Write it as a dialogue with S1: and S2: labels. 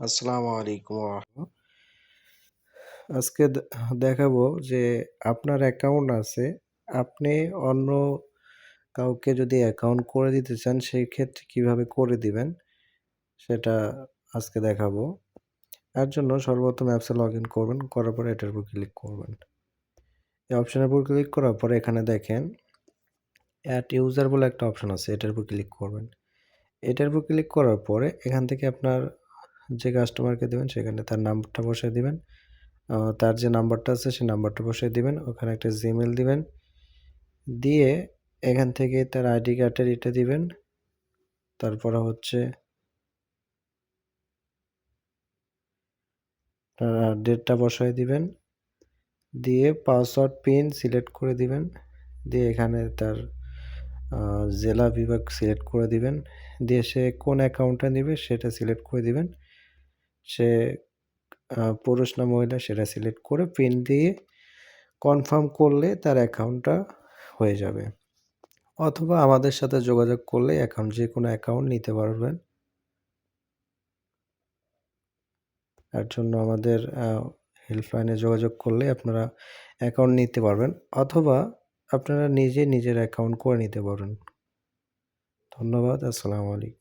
S1: আসসালামু আলাইকুম আজকে দেখাবো যে আপনার অ্যাকাউন্ট আছে, আপনি অন্য কাউকে যদি অ্যাকাউন্ট করে দিতে চান সেই ক্ষেত্রে কিভাবে করে দিবেন সেটা আজকে দেখাবো। এর জন্য সর্বপ্রথম অ্যাপসে লগইন করবেন, করার পরে এটার উপর ক্লিক করবেন। এই অপশনের উপর ক্লিক করার পরে এখানে দেখেন অ্যাড ইউজার বলে একটা অপশন আছে, এটার উপর ক্লিক করবেন। এটার উপর ক্লিক করার পরে এখান থেকে আপনার যে কাস্টমারকে দেবেন সেখানে তার নামটা বসিয়ে দিবেন। তার যে নাম্বারটা আছে সেই নাম্বারটা বসিয়ে দিবেন, ওখানে একটা জিমেইল দিবেন, দিয়ে এখান থেকে তার আইডি কার্ডের এটা দিবেন, তারপরে হচ্ছে ডেটটা বসায় দিবেন, দিয়ে পাসওয়ার্ড পিন সিলেক্ট করে দিবেন, দিয়ে এখানে তার জেলা বিভাগ সিলেক্ট করে দিবেন, দিয়ে সে কোন অ্যাকাউন্টটা নেবে সেটা সিলেক্ট করে দিবেন। সে পুরুষ না মহিলা সেটা সিলেক্ট করে পিন দিয়ে কনফার্ম করলে তার অ্যাকাউন্টটা হয়ে যাবে। অথবা আমাদের সাথে যোগাযোগ করলে যে কোনো অ্যাকাউন্ট নিতে পারবেন। এর জন্য আমাদের হেল্পলাইনে যোগাযোগ করলে আপনারা অ্যাকাউন্ট নিতে পারবেন, অথবা আপনারা নিজে নিজের অ্যাকাউন্ট করে নিতে পারবেন। ধন্যবাদ। আসসালামু আলাইকুম।